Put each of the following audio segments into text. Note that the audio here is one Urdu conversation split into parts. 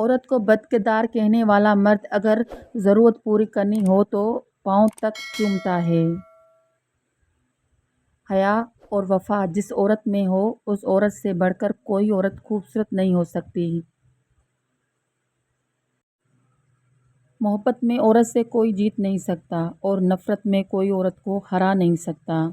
عورت کو بدکردار کہنے والا مرد اگر ضرورت پوری کرنی ہو تو پاؤں تک چومتا ہے۔ حیا اور وفا جس عورت میں ہو اس عورت سے بڑھ کر کوئی عورت خوبصورت نہیں ہو سکتی۔ محبت میں عورت سے کوئی جیت نہیں سکتا اور نفرت میں کوئی عورت کو ہرا نہیں سکتا۔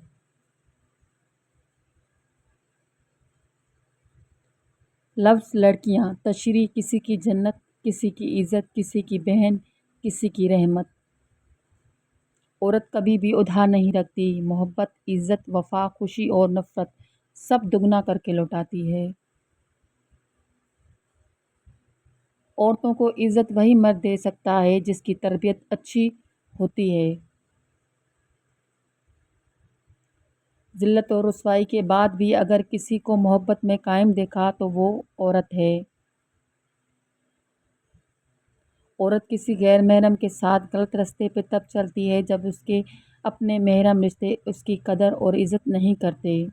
لفظ لڑکیاں تشریح کسی کی جنت، کسی کی عزت، کسی کی بہن، کسی کی رحمت۔ عورت کبھی بھی ادھار نہیں رکھتی، محبت، عزت، وفا، خوشی اور نفرت سب دگنا کر کے لوٹاتی ہے۔ عورتوں کو عزت وہی مرد دے سکتا ہے جس کی تربیت اچھی ہوتی ہے۔ ذلت اور رسوائی کے بعد بھی اگر کسی کو محبت میں قائم دیکھا تو وہ عورت ہے۔ عورت کسی غیر محرم کے ساتھ غلط راستے پہ تب چلتی ہے جب اس کے اپنے محرم رشتے اس کی قدر اور عزت نہیں کرتے۔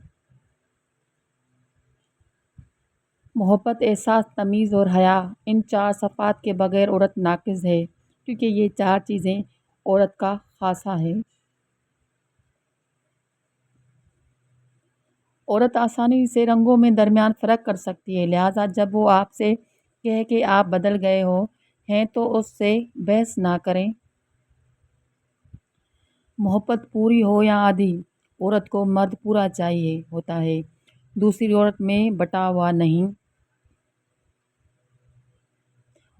محبت، احساس، تمیز اور حیا، ان چار صفات کے بغیر عورت ناقص ہے، کیونکہ یہ چار چیزیں عورت کا خاصہ ہے۔ عورت آسانی سے رنگوں میں درمیان فرق کر سکتی ہے، لہٰذا جب وہ آپ سے کہے کہ آپ بدل گئے ہیں تو اس سے بحث نہ کریں۔ محبت پوری ہو یا آدھی، عورت کو مرد پورا چاہیے ہوتا ہے، دوسری عورت میں بٹا ہوا نہیں۔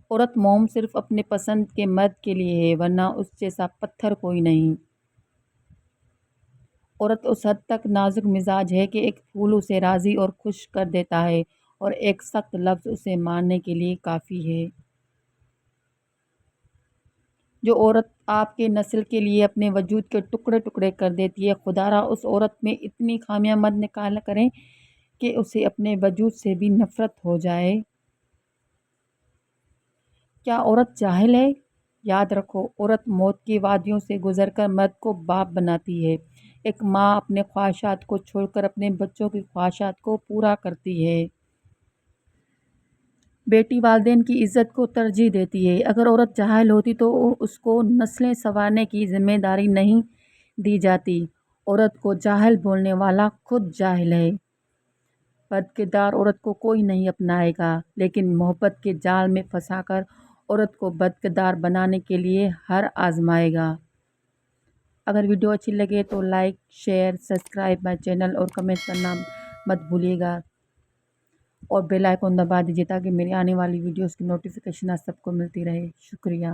عورت موم صرف اپنے پسند کے مرد کے لیے ہے، ورنہ اس جیسا پتھر کوئی نہیں۔ عورت اس حد تک نازک مزاج ہے کہ ایک پھول اسے راضی اور خوش کر دیتا ہے اور ایک سخت لفظ اسے مارنے کے لیے کافی ہے۔ جو عورت آپ کے نسل کے لیے اپنے وجود کے ٹکڑے ٹکڑے کر دیتی ہے، خدا را اس عورت میں اتنی خامیاں مت نکالا کریں کہ اسے اپنے وجود سے بھی نفرت ہو جائے۔ کیا عورت جاہل ہے؟ یاد رکھو، عورت موت کی وادیوں سے گزر کر مرد کو باپ بناتی ہے۔ ایک ماں اپنے خواہشات کو چھوڑ کر اپنے بچوں کی خواہشات کو پورا کرتی ہے۔ بیٹی والدین کی عزت کو ترجیح دیتی ہے۔ اگر عورت جاہل ہوتی تو اس کو نسلیں سنوارنے کی ذمہ داری نہیں دی جاتی۔ عورت کو جاہل بولنے والا خود جاہل ہے۔ بدکردار عورت کو کوئی نہیں اپنائے گا، لیکن محبت کے جال میں پھنسا کر عورت کو بدکردار بنانے کے لیے ہر آزمائے گا۔ اگر ویڈیو اچھی لگے تو like, share, subscribe my channel اور کمنٹ کرنا مت بھولیے گا اور بیل آئیکن دبا دیجیے تاکہ میری آنے والی ویڈیوز کی نوٹیفیکیشن آپ سب کو ملتی رہے۔ شکریہ۔